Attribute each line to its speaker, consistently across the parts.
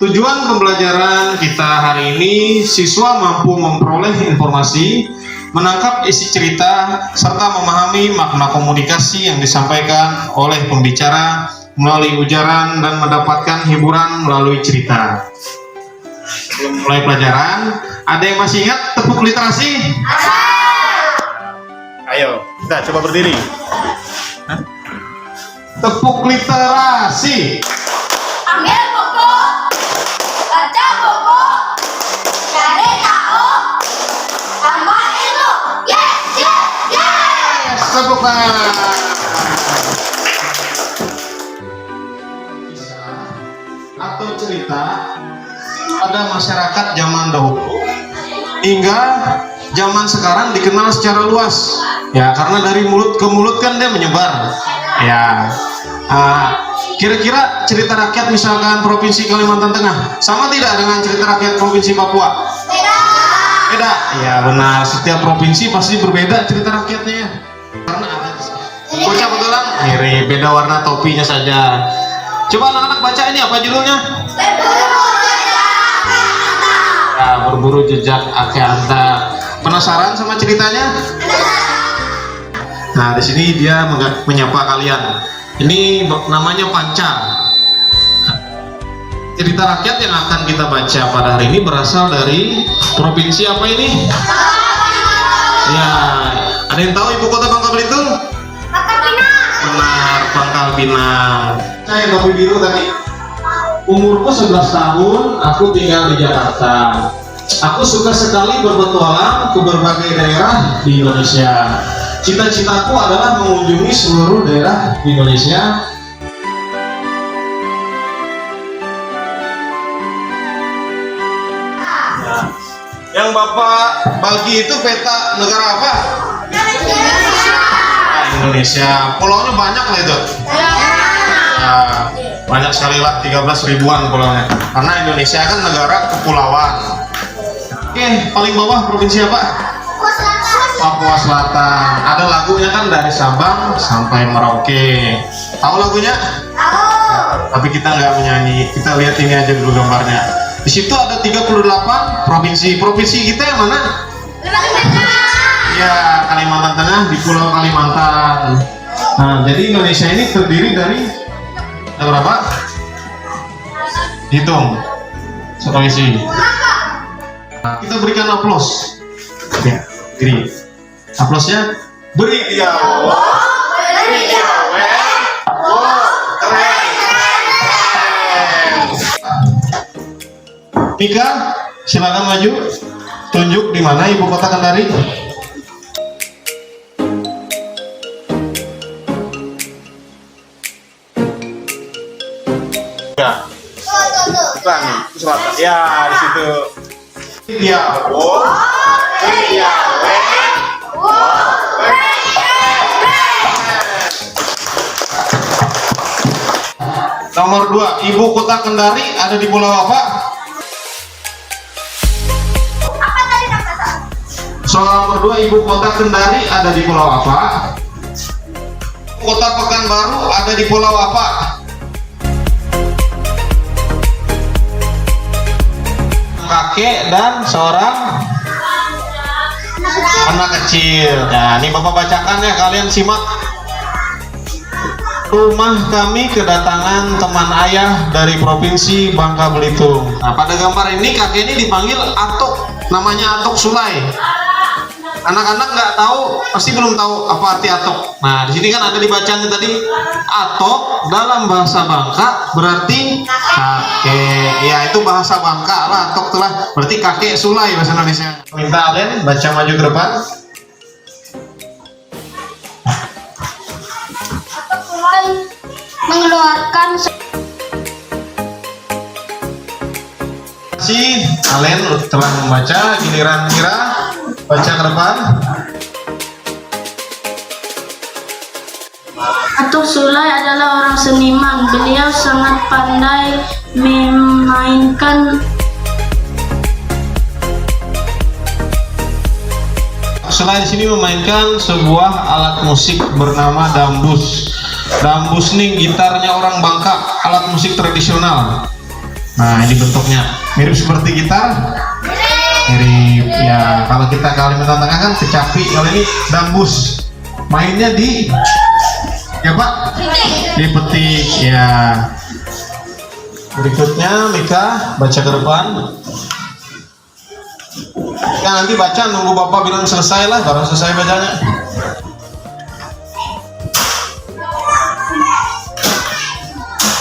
Speaker 1: Tujuan pembelajaran kita hari ini, siswa mampu memperoleh informasi, menangkap isi cerita, serta memahami makna komunikasi yang disampaikan oleh pembicara melalui ujaran dan mendapatkan hiburan melalui cerita. Sebelum mulai pelajaran, ada yang masih ingat tepuk literasi? Ayo, kita coba berdiri. Tepuk literasi.
Speaker 2: Ambil buku, baca buku, cari tahu, tambah ilmu. Yes, yes, yes.
Speaker 1: Tepuk tangan. Kisah atau cerita pada masyarakat zaman dahulu hingga zaman sekarang dikenal secara luas. Ya, karena dari mulut ke mulut kan dia menyebar. Ya. Kira-kira cerita rakyat misalkan Provinsi Kalimantan Tengah sama tidak dengan cerita rakyat Provinsi Papua? Beda. Ya benar, setiap provinsi pasti berbeda cerita rakyatnya. Karena ada bocah betulan mirip, beda warna topinya saja. Coba anak-anak baca ini apa judulnya? Ya, berburu jejak Ake Anta. Penasaran sama ceritanya? Nah, di sini dia menyapa kalian. Ini namanya Panca. Cerita rakyat yang akan kita baca pada hari ini berasal dari provinsi apa ini? Ya, ada yang tahu ibu kota Bangka Belitung? Benar, Pangkal Pinang. Saya kopi biru tadi. Umurku 11 tahun, aku tinggal di Jakarta. Aku suka sekali berpetualang ke berbagai daerah di Indonesia. Cita-citaku adalah mengunjungi seluruh daerah di Indonesia. Nah, yang Bapak bagi itu peta negara apa? Indonesia. Pulaunya banyak lah itu. Nah, banyak sekali lah, 13 ribuan pulaunya. Karena Indonesia kan negara kepulauan. Oke, paling bawah provinsi apa? Papua Selatan. Ada lagunya kan dari Sabang sampai Merauke. Tahu lagunya? Tahu. Tapi kita nggak menyanyi. Kita lihat ini aja dulu gambarnya. Di situ ada 38 provinsi. Provinsi kita yang mana? Ya, Kalimantan Tengah di Pulau Kalimantan. Nah, jadi Indonesia ini terdiri dari ada berapa? Hitung. Provinsi. Nah, kita berikan aplaus. Ya, beri. Aplausnya beri dia. Beri dia. Mika, silakan maju. Tunjuk di mana ibu kota Kendari. Ya. Bukan, selatan. Ya, di situ. Dia. Dia. Nomor 2, ibu kota Kendari ada di pulau apa? Soal nomor 2, ibu kota Kendari ada di pulau apa? Kota Pekanbaru ada di pulau apa? Kakek dan seorang anak kecil. Nah, ini Bapak bacakan ya, kalian simak. Rumah kami kedatangan teman ayah dari provinsi Bangka Belitung. Nah, pada gambar ini kakek ini dipanggil Atok, namanya Atok Sulai. Anak-anak nggak tahu, pasti belum tahu apa arti Atok. Nah, di sini kan ada dibacanya tadi, Atok dalam bahasa Bangka berarti kakek. Ya, itu bahasa Bangka lah, Atok telah berarti kakek Sulai bahasa Indonesia. Minta Alen baca maju ke depan.
Speaker 2: Mengeluarkan
Speaker 1: Si Alen telah membaca, giliran Mira baca ke depan.
Speaker 3: Atok Sulai adalah orang seniman. Beliau sangat pandai memainkan.
Speaker 1: Selain di sini memainkan sebuah alat musik bernama dambus. Dambus nih gitarnya orang Bangka, alat musik tradisional. Nah, ini bentuknya mirip seperti gitar. Mirip ya, kalau kita Kalimantan Tengah kan kecapi, kalau ini dambus. Mainnya di ya Pak, di petik ya. Berikutnya Mika baca ke depan. Ya nanti baca, nunggu Bapak bilang selesai lah, baru selesai bacanya.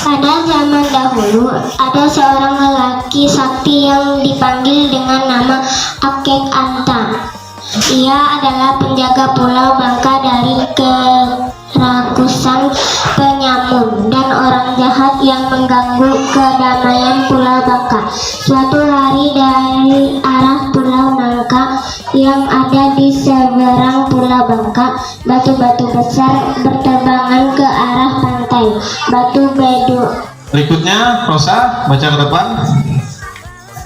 Speaker 4: Pada zaman dahulu, ada seorang lelaki sakti yang dipanggil dengan nama Akek Anta. Ia adalah penjaga Pulau Bangka dari kerakusan penyamun dan orang jahat yang mengganggu kedamaian Pulau Bangka. Suatu hari dari arah Pulau Nangka yang ada di seberang Pulau Bangka, batu-batu besar berterbangan ke arah pantai. Batu bedu.
Speaker 1: Berikutnya Rosa baca ke depan.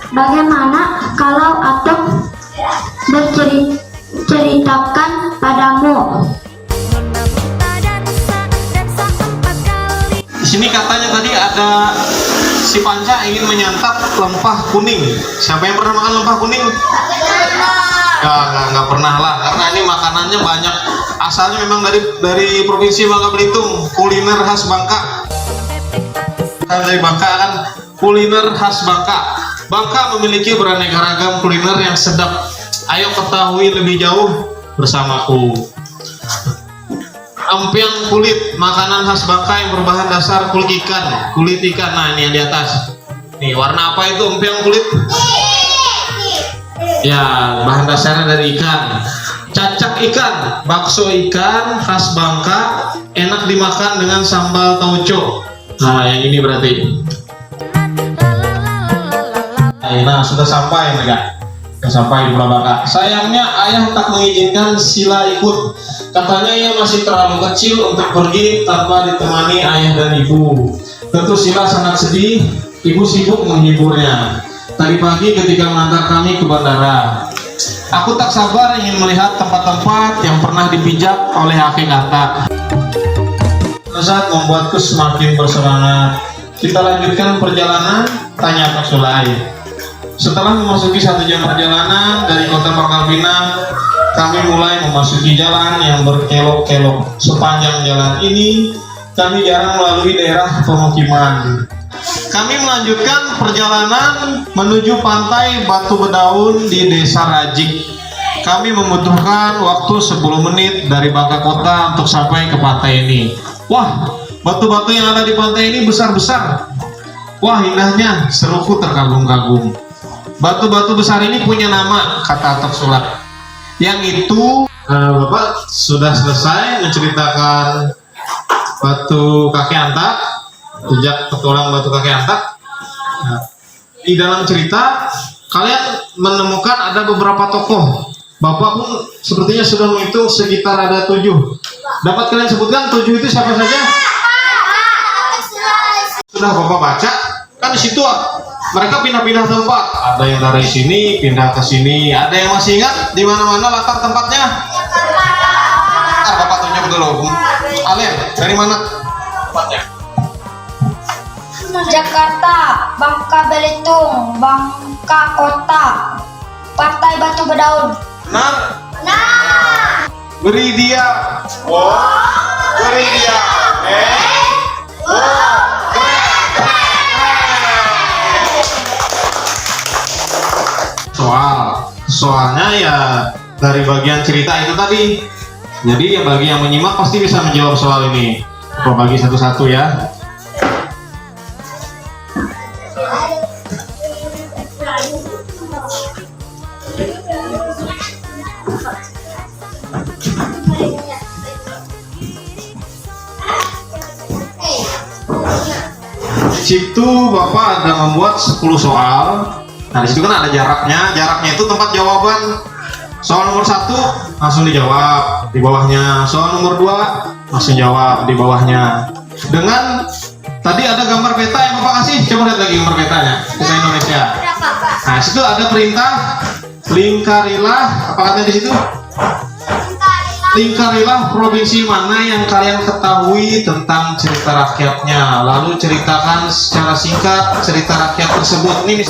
Speaker 4: Bagaimana kalau Atok berceritakan padamu?
Speaker 1: Di sini katanya tadi ada si Panca ingin menyantap lempah kuning. Siapa yang pernah makan lempah kuning? Nggak pernah lah, karena ini makanannya banyak. Asalnya memang dari provinsi Bangka Belitung, kuliner khas Bangka. Kan dari Bangka kan, kuliner khas Bangka. Bangka memiliki beraneka ragam kuliner yang sedap. Ayo ketahui lebih jauh bersamaku. Empiang kulit, makanan khas Bangka yang berbahan dasar kulit ikan. Nah, ini yang di atas. Nih, warna apa itu empiang kulit? Ya, bahan dasarnya dari ikan. Cacak ikan, bakso ikan khas Bangka, enak dimakan dengan sambal tauco. Nah, yang ini berarti. Nah, sudah sampai mereka. Sampai di Pulau Bangka. Sayangnya ayah tak mengizinkan Sila ikut. Katanya ia masih terlalu kecil untuk pergi tanpa ditemani ayah dan ibu. Tentu Sila sangat sedih. Ibu sibuk menghiburnya. Tadi pagi ketika mengantar kami ke bandara, aku tak sabar ingin melihat tempat-tempat yang pernah dipijak oleh Akek Anta. Saat membuatku semakin bersemangat. Kita lanjutkan perjalanan. Tanya Pak Sulai. Setelah memasuki 1 jam perjalanan dari kota Pangkal Pinang, kami mulai memasuki jalan yang berkelok-kelok. Sepanjang jalan ini, kami jarang melalui daerah pemukiman. Kami melanjutkan perjalanan menuju pantai Batu Bedaun di Desa Rajik. Kami membutuhkan waktu 10 menit dari Bangka Kota untuk sampai ke pantai ini. Wah, batu-batu yang ada di pantai ini besar-besar. Wah, indahnya, seruku terkagum-kagum. Batu-batu besar ini punya nama, kata Atok Sulak. Yang itu, Bapak sudah selesai menceritakan batu kakek Antak, jejak petualang batu kakek Antak. Nah, di dalam cerita, kalian menemukan ada beberapa tokoh. Bapak pun sepertinya sudah menghitung sekitar ada 7. Dapat kalian sebutkan 7 itu siapa saja? Sudah Bapak baca, kan di situ mereka pindah-pindah tempat. Ada yang dari sini pindah ke sini. Ada yang masih ingat di mana-mana latar tempatnya? Bapak tunjuk dulu. Alen, dari mana tempatnya?
Speaker 2: Jakarta, Bangka Belitung, Bangka Kota, Pantai Batu Bedaun.
Speaker 1: Benar?
Speaker 2: Nah,
Speaker 1: Beri dia. Wow. Beri dia. Soalnya ya dari bagian cerita itu tadi. Jadi yang bagi yang menyimak pasti bisa menjawab soal ini. Coba bagi satu-satu ya. Di situ Bapak ada membuat 10 soal. Nah, di situ kan ada jaraknya. Jaraknya itu tempat jawaban. Soal nomor 1 langsung dijawab di bawahnya. Soal nomor 2 langsung jawab di bawahnya. Dengan tadi ada gambar peta yang Bapak kasih. Coba lihat lagi gambar petanya. Peta Indonesia. Nah, di situ ada perintah lingkarilah. Apa katanya di situ? Lingkarilah provinsi mana yang kalian ketahui tentang cerita rakyatnya. Lalu ceritakan secara singkat cerita rakyat tersebut. Ini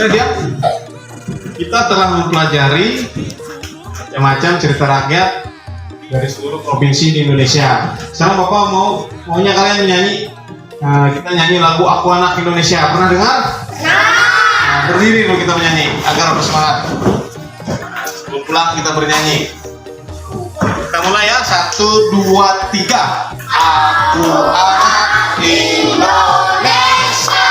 Speaker 1: dia, kita telah mempelajari macam-macam cerita rakyat dari seluruh provinsi di Indonesia. Sekarang Bapak maunya kalian nyanyi. Kita nyanyi lagu Aku Anak Indonesia. Pernah dengar? Nah, berdiri dulu kita menyanyi agar bersemangat. Sebelum pulang kita bernyanyi. Kita mulai ya. 1, 2, 3. Aku anak Indonesia.